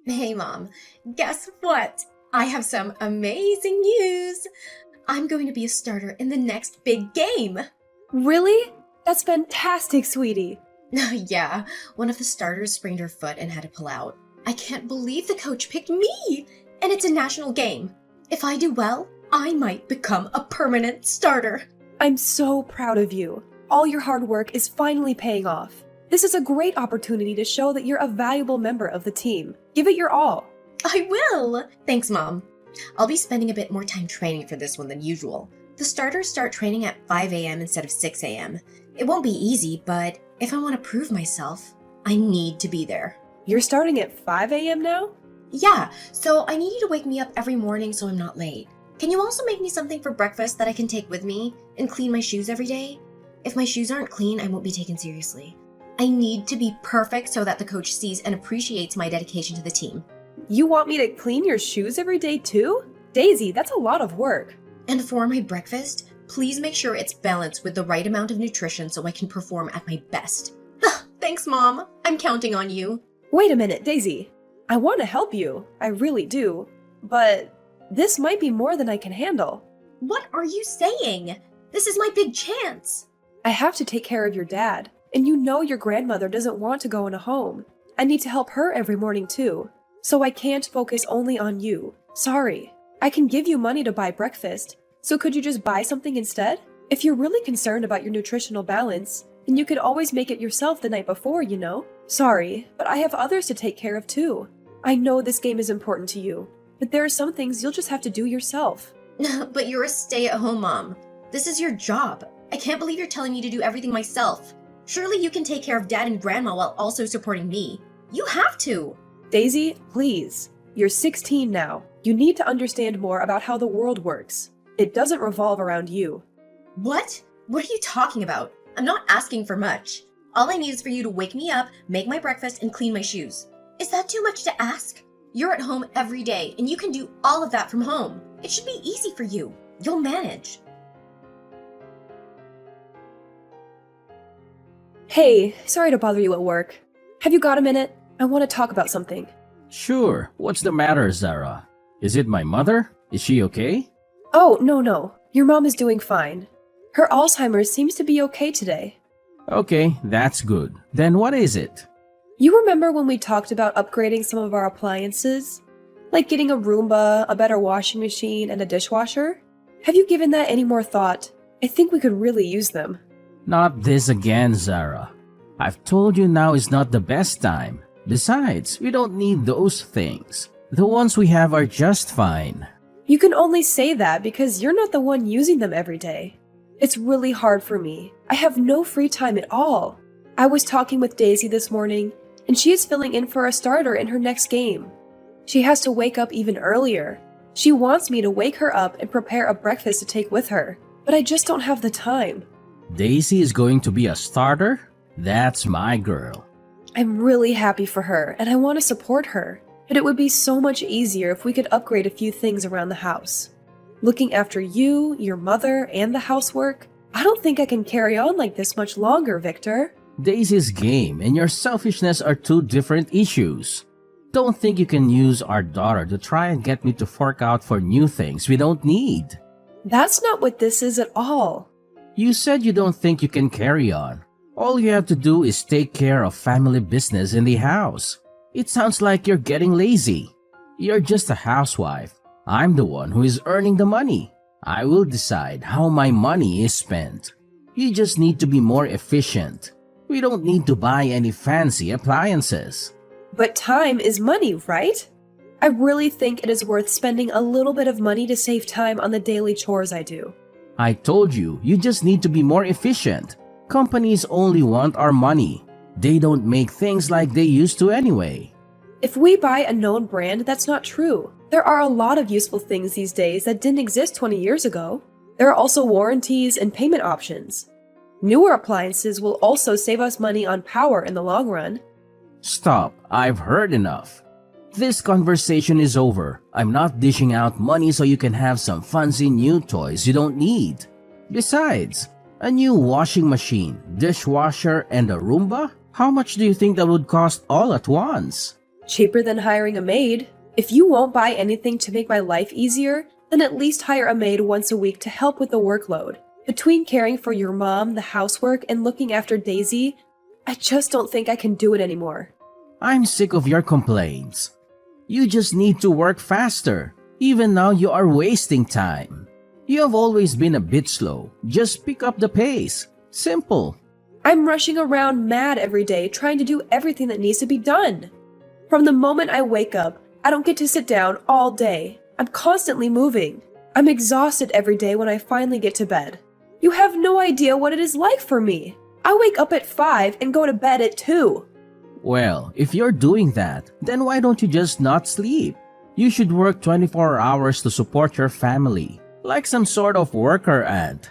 Hey, Mom. Guess what? I have some amazing news. I'm going to be a starter in the next big game. Really? That's fantastic, sweetie. Yeah, one of the starters sprained her foot and had to pull out. I can't believe the coach picked me! And it's a national game. If I do well, I might become a permanent starter. I'm so proud of you. All your hard work is finally paying off. This is a great opportunity to show that you're a valuable member of the team. Give it your all. I will! Thanks, Mom. I'll be spending a bit more time training for this one than usual. The starters start training at 5 a.m. instead of 6 a.m. It won't be easy, but if I want to prove myself, I need to be there. You're starting at 5 a.m. now? Yeah, so I need you to wake me up every morning so I'm not late. Can you also make me something for breakfast that I can take with me and clean my shoes every day? If my shoes aren't clean, I won't be taken seriously. I need to be perfect so that the coach sees and appreciates my dedication to the team. You want me to clean your shoes every day too? Daisy, that's a lot of work. And for my breakfast, please make sure it's balanced with the right amount of nutrition so I can perform at my best. Thanks, Mom. I'm counting on you. Wait a minute, Daisy. I want to help you. I really do. But this might be more than I can handle. What are you saying? This is my big chance. I have to take care of your dad, and you know your grandmother doesn't want to go in a home. I need to help her every morning too, so I can't focus only on you. Sorry. I can give you money to buy breakfast, so could you just buy something instead? If you're really concerned about your nutritional balance, then you could always make it yourself the night before, you know? Sorry, but I have others to take care of too. I know this game is important to you, but there are some things you'll just have to do yourself. But you're a stay-at-home mom. This is your job. I can't believe you're telling me to do everything myself. Surely you can take care of Dad and Grandma while also supporting me. You have to. Daisy, please. You're 16 now. You need to understand more about how the world works. It doesn't revolve around you. What? What are you talking about? I'm not asking for much. All I need is for you to wake me up, make my breakfast, and clean my shoes. Is that too much to ask? You're at home every day, and you can do all of that from home. It should be easy for you. You'll manage. Hey, sorry to bother you at work. Have you got a minute? I want to talk about something. Sure, what's the matter, Zara? Is it my mother? Is she okay? Oh, no. Your mom is doing fine. Her Alzheimer's seems to be okay today. Okay, that's good. Then what is it? You remember when we talked about upgrading some of our appliances? Like getting a Roomba, a better washing machine, and a dishwasher? Have you given that any more thought? I think we could really use them. Not this again, Zara. I've told you now is not the best time. Besides, we don't need those things. The ones we have are just fine. You can only say that because you're not the one using them every day. It's really hard for me. I have no free time at all. I was talking with Daisy this morning, and she is filling in for a starter in her next game. She has to wake up even earlier. She wants me to wake her up and prepare a breakfast to take with her, but I just don't have the time. Daisy is going to be a starter? That's my girl. I'm really happy for her, and I want to support her, but it would be so much easier if we could upgrade a few things around the house. Looking after you, your mother, and the housework, I don't think I can carry on like this much longer, Victor. Daisy's game and your selfishness are two different issues. Don't think you can use our daughter to try and get me to fork out for new things we don't need. That's not what this is at all. You said you don't think you can carry on. All you have to do is take care of family business in the house. It sounds like you're getting lazy. You're just a housewife. I'm the one who is earning the money. I will decide how my money is spent. You just need to be more efficient. We don't need to buy any fancy appliances. But time is money, right? I really think it is worth spending a little bit of money to save time on the daily chores I do. I told you, you just need to be more efficient. Companies only want our money. They don't make things like they used to anyway. If we buy a known brand, that's not true. There are a lot of useful things these days that didn't exist 20 years ago. There are also warranties and payment options. Newer appliances will also save us money on power in the long run. Stop, I've heard enough. This conversation is over. I'm not dishing out money so you can have some fancy new toys you don't need. Besides, a new washing machine, dishwasher, and a Roomba? How much do you think that would cost all at once? Cheaper than hiring a maid. If you won't buy anything to make my life easier, then at least hire a maid once a week to help with the workload. Between caring for your mom, the housework, and looking after Daisy, I just don't think I can do it anymore. I'm sick of your complaints. You just need to work faster. Even now you are wasting time. You have always been a bit slow. Just pick up the pace. Simple. I'm rushing around mad every day trying to do everything that needs to be done. From the moment I wake up, I don't get to sit down all day. I'm constantly moving. I'm exhausted every day when I finally get to bed. You have no idea what it is like for me. I wake up at 5 and go to bed at 2. Well, if you're doing that, then why don't you just not sleep? You should work 24 hours to support your family, like some sort of worker ant.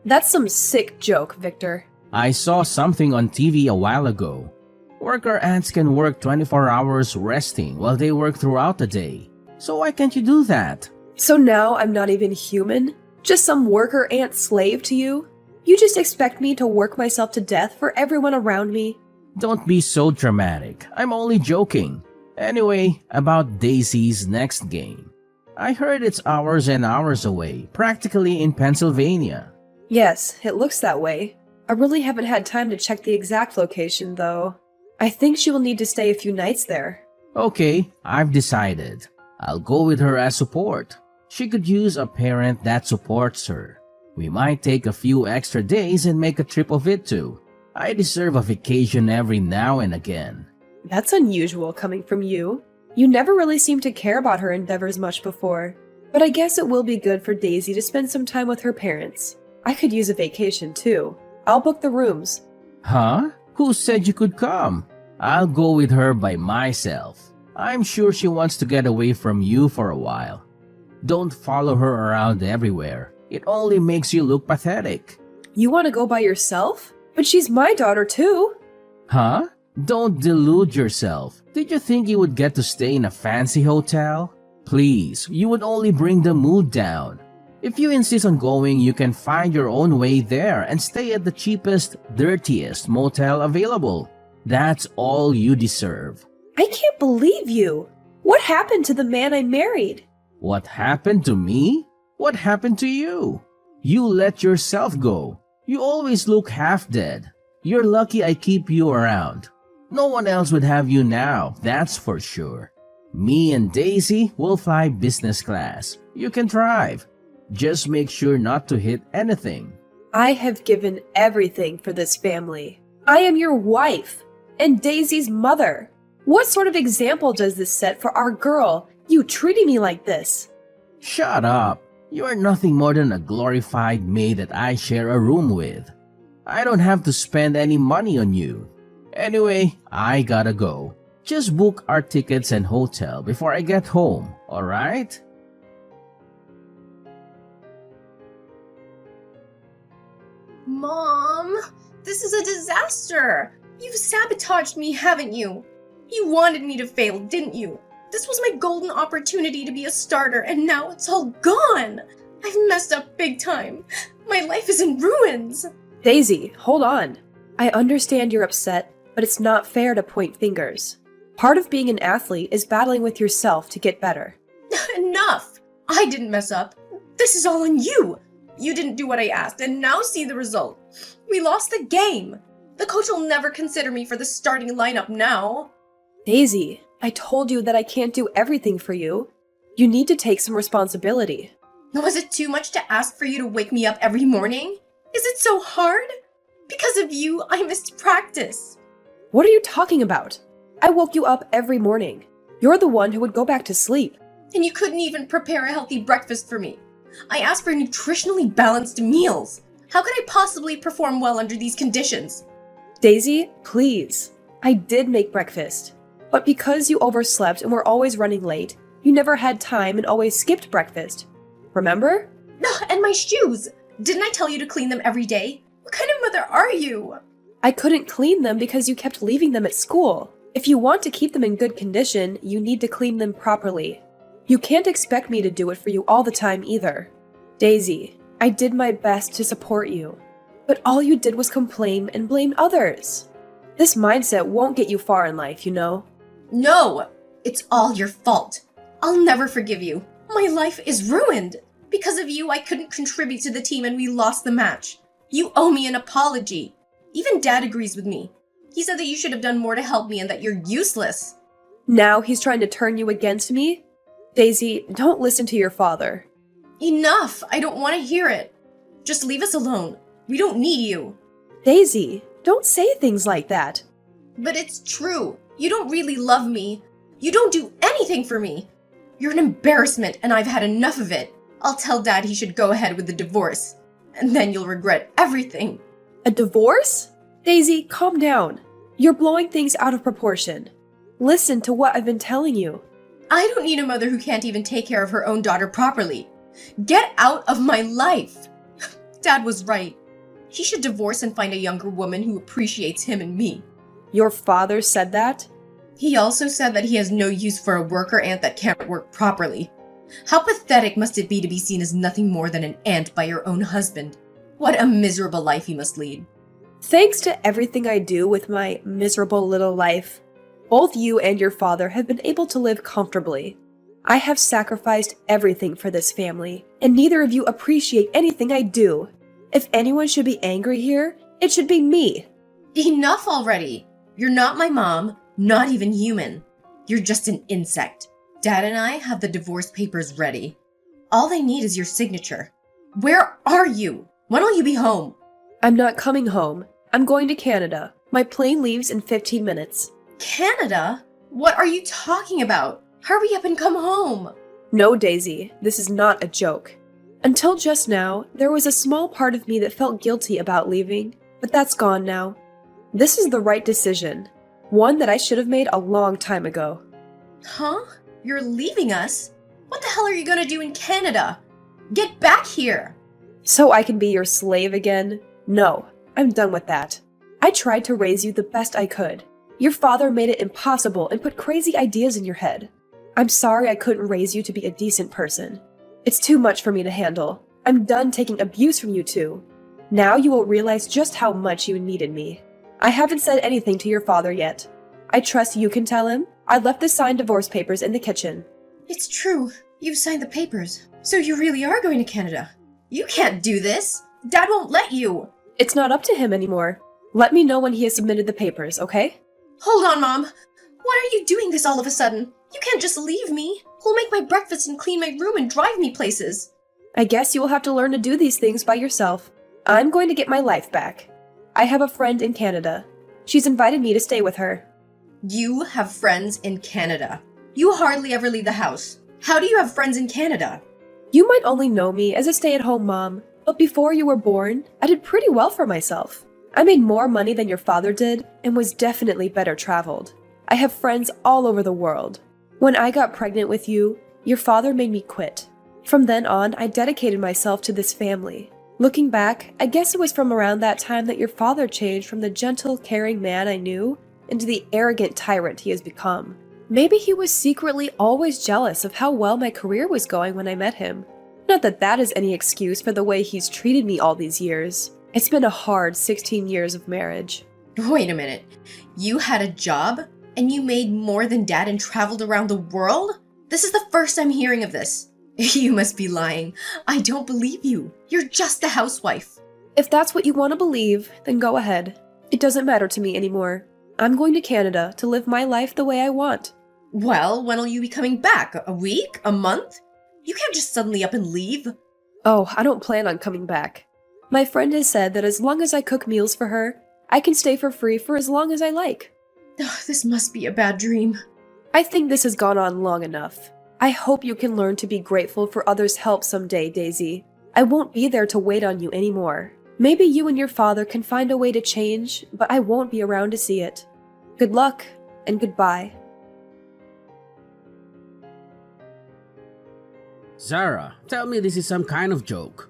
That's some sick joke, Victor. I saw something on TV a while ago. Worker ants can work 24 hours resting while they work throughout the day. So why can't you do that? So now I'm not even human? Just some worker ant slave to you? You just expect me to work myself to death for everyone around me? Don't be so dramatic. I'm only joking. Anyway, about Daisy's next game. I heard it's hours and hours away, practically in Pennsylvania. Yes, it looks that way. I really haven't had time to check the exact location, though. I think she will need to stay a few nights there. Okay, I've decided. I'll go with her as support. She could use a parent that supports her. We might take a few extra days and make a trip of it too. I deserve a vacation every now and again. That's unusual coming from you. You never really seemed to care about her endeavors much before. But I guess it will be good for Daisy to spend some time with her parents. I could use a vacation too. I'll book the rooms. Huh? Who said you could come? I'll go with her by myself. I'm sure she wants to get away from you for a while. Don't follow her around everywhere. It only makes you look pathetic. You want to go by yourself? But she's my daughter too. Huh? Don't delude yourself. Did you think you would get to stay in a fancy hotel? Please, you would only bring the mood down. If you insist on going, you can find your own way there and stay at the cheapest, dirtiest motel available. That's all you deserve. I can't believe you. What happened to the man I married? What happened to me? What happened to you? You let yourself go. You always look half dead. You're lucky I keep you around. No one else would have you now, that's for sure. Me and Daisy will fly business class. You can drive. Just make sure not to hit anything. I have given everything for this family. I am your wife and Daisy's mother. What sort of example does this set for our girl, you treating me like this? Shut up. You are nothing more than a glorified maid that I share a room with. I don't have to spend any money on you. Anyway, I gotta go. Just book our tickets and hotel before I get home, alright? Mom, this is a disaster. You've sabotaged me, haven't you? You wanted me to fail, didn't you? This was my golden opportunity to be a starter, and now it's all gone. I've messed up big time. My life is in ruins. Daisy, hold on. I understand you're upset, but it's not fair to point fingers. Part of being an athlete is battling with yourself to get better. Enough! I didn't mess up. This is all on you. You didn't do what I asked, and now see the result. We lost the game. The coach will never consider me for the starting lineup now. Daisy, I told you that I can't do everything for you. You need to take some responsibility. Was it too much to ask for you to wake me up every morning? Is it so hard? Because of you, I missed practice. What are you talking about? I woke you up every morning. You're the one who would go back to sleep. And you couldn't even prepare a healthy breakfast for me. I asked for nutritionally balanced meals. How could I possibly perform well under these conditions? Daisy, please. I did make breakfast. But because you overslept and were always running late, you never had time and always skipped breakfast. Remember? And my shoes! Didn't I tell you to clean them every day? What kind of mother are you? I couldn't clean them because you kept leaving them at school. If you want to keep them in good condition, you need to clean them properly. You can't expect me to do it for you all the time either. Daisy, I did my best to support you, but all you did was complain and blame others. This mindset won't get you far in life, you know. No! It's all your fault. I'll never forgive you. My life is ruined. Because of you, I couldn't contribute to the team and we lost the match. You owe me an apology. Even Dad agrees with me. He said that you should have done more to help me and that you're useless. Now he's trying to turn you against me? Daisy, don't listen to your father. Enough! I don't want to hear it. Just leave us alone. We don't need you. Daisy, don't say things like that. But it's true. You don't really love me. You don't do anything for me. You're an embarrassment and I've had enough of it. I'll tell Dad he should go ahead with the divorce. And then you'll regret everything. A divorce? Daisy, calm down. You're blowing things out of proportion. Listen to what I've been telling you. I don't need a mother who can't even take care of her own daughter properly. Get out of my life! Dad was right. He should divorce and find a younger woman who appreciates him and me. Your father said that? He also said that he has no use for a worker ant that can't work properly. How pathetic must it be to be seen as nothing more than an ant by your own husband? What a miserable life he must lead. Thanks to everything I do with my miserable little life, both you and your father have been able to live comfortably. I have sacrificed everything for this family, and neither of you appreciate anything I do. If anyone should be angry here, it should be me. Enough already! You're not my mom, not even human. You're just an insect. Dad and I have the divorce papers ready. All they need is your signature. Where are you? When will you be home? I'm not coming home. I'm going to Canada. My plane leaves in 15 minutes. Canada? What are you talking about? Hurry up and come home! No, Daisy, this is not a joke. Until just now, there was a small part of me that felt guilty about leaving, but that's gone now. This is the right decision. One that I should have made a long time ago. Huh? You're leaving us? What the hell are you gonna do in Canada? Get back here! So I can be your slave again? No, I'm done with that. I tried to raise you the best I could. Your father made it impossible and put crazy ideas in your head. I'm sorry I couldn't raise you to be a decent person. It's too much for me to handle. I'm done taking abuse from you two. Now you will realize just how much you needed me. I haven't said anything to your father yet. I trust you can tell him. I left the signed divorce papers in the kitchen. It's true. You've signed the papers. So you really are going to Canada. You can't do this. Dad won't let you. It's not up to him anymore. Let me know when he has submitted the papers, okay? Hold on, Mom. Why are you doing this all of a sudden? You can't just leave me. Who'll make my breakfast and clean my room and drive me places? I guess you will have to learn to do these things by yourself. I'm going to get my life back. I have a friend in Canada. She's invited me to stay with her. You have friends in Canada. You hardly ever leave the house. How do you have friends in Canada? You might only know me as a stay-at-home mom, but before you were born, I did pretty well for myself. I made more money than your father did and was definitely better traveled. I have friends all over the world. When I got pregnant with you, your father made me quit. From then on, I dedicated myself to this family. Looking back, I guess it was from around that time that your father changed from the gentle, caring man I knew into the arrogant tyrant he has become. Maybe he was secretly always jealous of how well my career was going when I met him. Not that that is any excuse for the way he's treated me all these years. It's been a hard 16 years of marriage. Wait a minute. You had a job? And you made more than Dad and traveled around the world? This is the first I'm hearing of this. You must be lying. I don't believe you. You're just a housewife. If that's what you want to believe, then go ahead. It doesn't matter to me anymore. I'm going to Canada to live my life the way I want. Well, when will you be coming back? A week? A month? You can't just suddenly up and leave. Oh, I don't plan on coming back. My friend has said that as long as I cook meals for her, I can stay for free for as long as I like. This must be a bad dream. I think this has gone on long enough. I hope you can learn to be grateful for others' help someday, Daisy. I won't be there to wait on you anymore. Maybe you and your father can find a way to change, but I won't be around to see it. Good luck, and goodbye. Zara, tell me this is some kind of joke.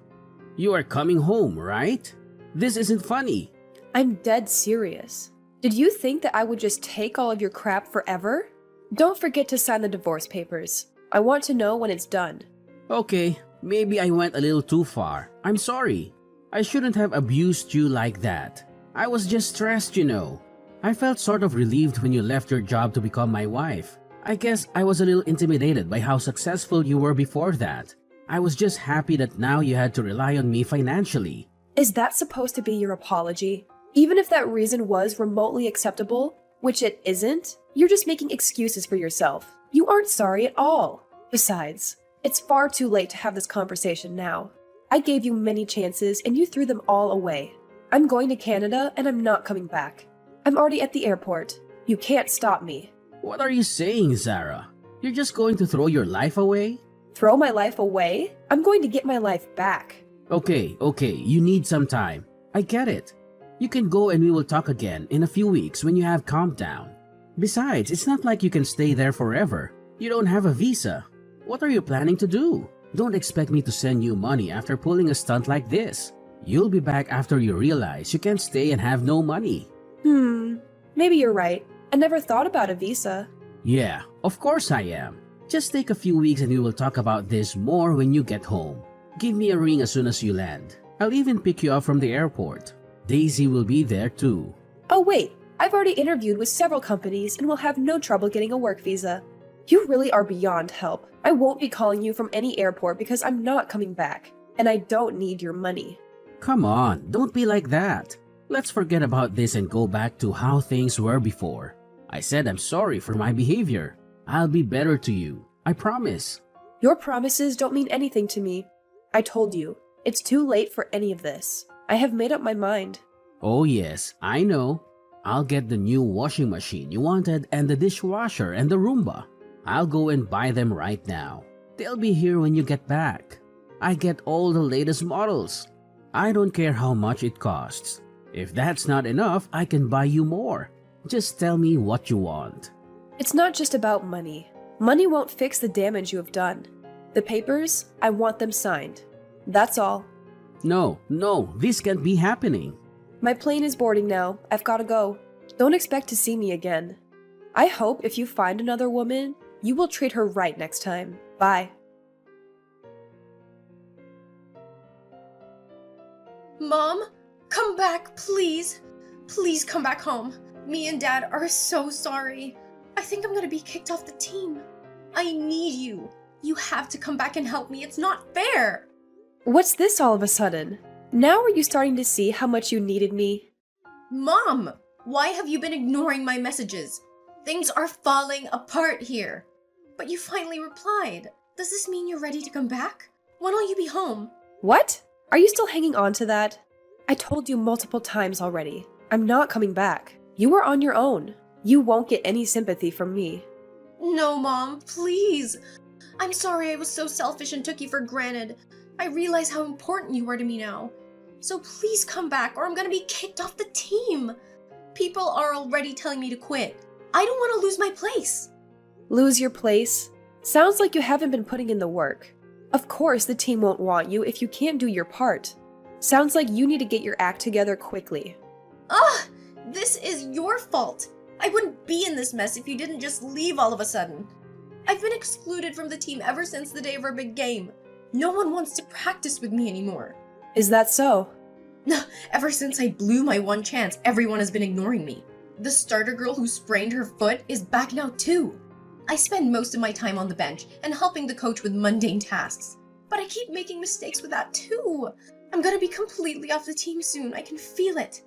You are coming home, right? This isn't funny. I'm dead serious. Did you think that I would just take all of your crap forever? Don't forget to sign the divorce papers. I want to know when it's done. Okay, maybe I went a little too far. I'm sorry. I shouldn't have abused you like that. I was just stressed, you know. I felt sort of relieved when you left your job to become my wife. I guess I was a little intimidated by how successful you were before that. I was just happy that now you had to rely on me financially. Is that supposed to be your apology? Even if that reason was remotely acceptable, which it isn't, you're just making excuses for yourself. You aren't sorry at all. Besides, it's far too late to have this conversation now. I gave you many chances and you threw them all away. I'm going to Canada and I'm not coming back. I'm already at the airport. You can't stop me. What are you saying, Zara? You're just going to throw your life away? Throw my life away? I'm going to get my life back. Okay, you need some time. I get it. You can go and we will talk again in a few weeks when you have calmed down. Besides, it's not like you can stay there forever. You don't have a visa. What are you planning to do? Don't expect me to send you money after pulling a stunt like this. You'll be back after you realize you can't stay and have no money. Maybe you're right. I never thought about a visa. Yeah, of course I am. Just take a few weeks and we will talk about this more when you get home. Give me a ring as soon as you land. I'll even pick you up from the airport. Daisy will be there too. Oh wait, I've already interviewed with several companies and will have no trouble getting a work visa. You really are beyond help. I won't be calling you from any airport because I'm not coming back. And I don't need your money. Come on, don't be like that. Let's forget about this and go back to how things were before. I said I'm sorry for my behavior. I'll be better to you. I promise. Your promises don't mean anything to me. I told you, it's too late for any of this. I have made up my mind. Oh yes, I know. I'll get the new washing machine you wanted and the dishwasher and the Roomba. I'll go and buy them right now. They'll be here when you get back. I get all the latest models. I don't care how much it costs. If that's not enough, I can buy you more. Just tell me what you want. It's not just about money. Money won't fix the damage you have done. The papers, I want them signed. That's all. No, this can't be happening. My plane is boarding now. I've gotta go. Don't expect to see me again. I hope if you find another woman, you will treat her right next time. Bye. Mom, come back, please. Please come back home. Me and Dad are so sorry. I think I'm gonna be kicked off the team. I need you. You have to come back and help me. It's not fair. What's this all of a sudden? Now are you starting to see how much you needed me? Mom, why have you been ignoring my messages? Things are falling apart here. But you finally replied. Does this mean you're ready to come back? When will you be home? What? Are you still hanging on to that? I told you multiple times already. I'm not coming back. You are on your own. You won't get any sympathy from me. No, Mom, please. I'm sorry I was so selfish and took you for granted. I realize how important you are to me now. So please come back or I'm gonna be kicked off the team. People are already telling me to quit. I don't want to lose my place. Lose your place? Sounds like you haven't been putting in the work. Of course the team won't want you if you can't do your part. Sounds like you need to get your act together quickly. Ugh! This is your fault. I wouldn't be in this mess if you didn't just leave all of a sudden. I've been excluded from the team ever since the day of our big game. No one wants to practice with me anymore. Is that so? Ever since I blew my one chance, everyone has been ignoring me. The starter girl who sprained her foot is back now too. I spend most of my time on the bench and helping the coach with mundane tasks. But I keep making mistakes with that too. I'm gonna be completely off the team soon. I can feel it.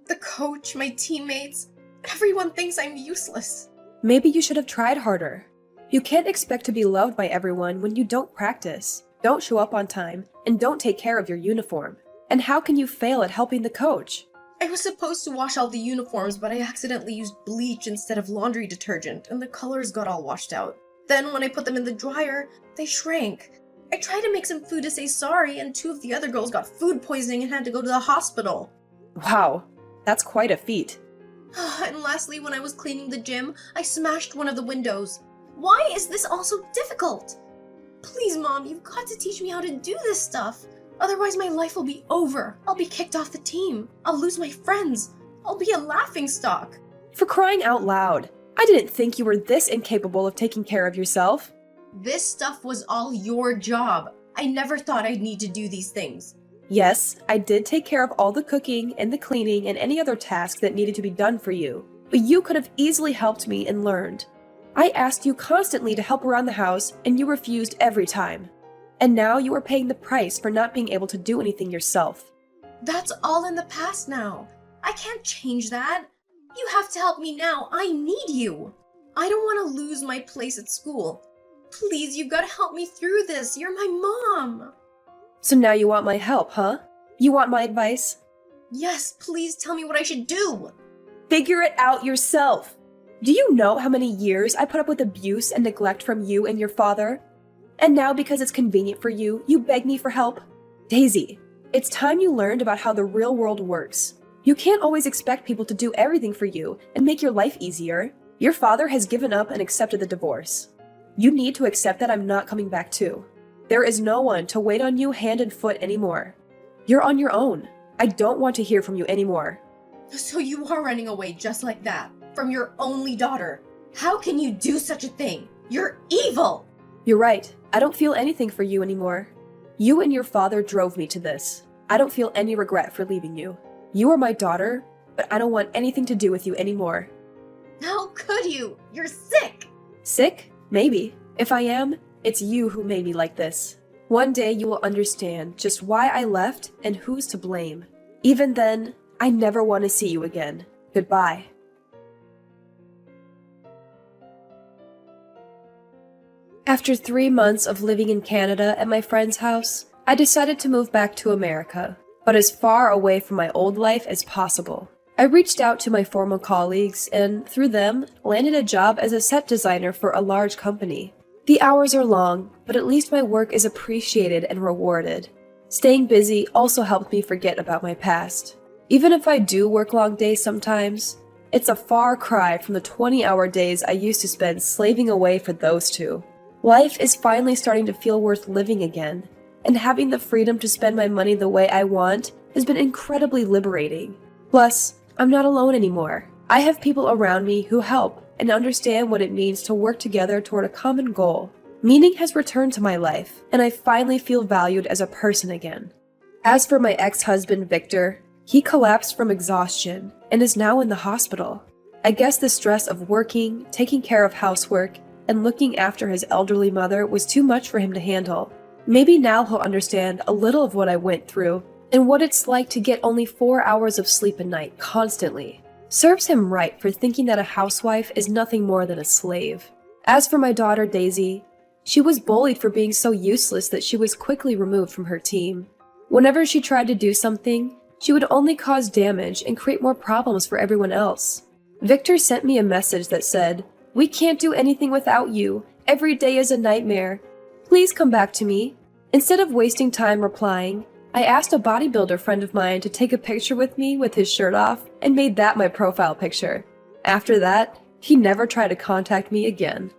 The coach, my teammates, everyone thinks I'm useless. Maybe you should have tried harder. You can't expect to be loved by everyone when you don't practice, don't show up on time, and don't take care of your uniform. And how can you fail at helping the coach? I was supposed to wash all the uniforms, but I accidentally used bleach instead of laundry detergent, and the colors got all washed out. Then when I put them in the dryer, they shrank. I tried to make some food to say sorry, and 2 of the other girls got food poisoning and had to go to the hospital. Wow, that's quite a feat. And lastly, when I was cleaning the gym, I smashed one of the windows. Why is this all so difficult? Please, Mom, you've got to teach me how to do this stuff. Otherwise, my life will be over. I'll be kicked off the team. I'll lose my friends. I'll be a laughingstock. For crying out loud, I didn't think you were this incapable of taking care of yourself. This stuff was all your job. I never thought I'd need to do these things. Yes, I did take care of all the cooking and the cleaning and any other task that needed to be done for you. but you could have easily helped me and learned. I asked you constantly to help around the house, and you refused every time. And now you are paying the price for not being able to do anything yourself. That's all in the past now. I can't change that. You have to help me now. I need you. I don't want to lose my place at school. Please, you've got to help me through this. You're my mom. So now you want my help, huh? You want my advice? Yes, please tell me what I should do. Figure it out yourself. Do you know how many years I put up with abuse and neglect from you and your father? And now because it's convenient for you, you beg me for help? Daisy, it's time you learned about how the real world works. You can't always expect people to do everything for you and make your life easier. Your father has given up and accepted the divorce. You need to accept that I'm not coming back too. There is no one to wait on you hand and foot anymore. You're on your own. I don't want to hear from you anymore. So you are running away just like that, from your only daughter. How can you do such a thing? You're evil! You're right. I don't feel anything for you anymore. You and your father drove me to this. I don't feel any regret for leaving you. You are my daughter, but I don't want anything to do with you anymore. How could you? You're sick! Sick? Maybe. If I am, it's you who made me like this. One day you will understand just why I left and who's to blame. Even then, I never want to see you again. Goodbye. After 3 months of living in Canada at my friend's house, I decided to move back to America, but as far away from my old life as possible. I reached out to my former colleagues and, through them, landed a job as a set designer for a large company. The hours are long, but at least my work is appreciated and rewarded. Staying busy also helped me forget about my past. Even if I do work long days sometimes, it's a far cry from the 20-hour days I used to spend slaving away for those two. Life is finally starting to feel worth living again, and having the freedom to spend my money the way I want has been incredibly liberating. Plus, I'm not alone anymore. I have people around me who help and understand what it means to work together toward a common goal. Meaning has returned to my life, and I finally feel valued as a person again. As for my ex-husband, Victor, he collapsed from exhaustion and is now in the hospital. I guess the stress of working, taking care of housework, and looking after his elderly mother was too much for him to handle. Maybe now he'll understand a little of what I went through and what it's like to get only 4 hours of sleep a night constantly. Serves him right for thinking that a housewife is nothing more than a slave. As for my daughter Daisy, she was bullied for being so useless that she was quickly removed from her team. Whenever she tried to do something, she would only cause damage and create more problems for everyone else. Victor sent me a message that said, "We can't do anything without you. Every day is a nightmare. Please come back to me." Instead of wasting time replying, I asked a bodybuilder friend of mine to take a picture with me with his shirt off and made that my profile picture. After that, he never tried to contact me again.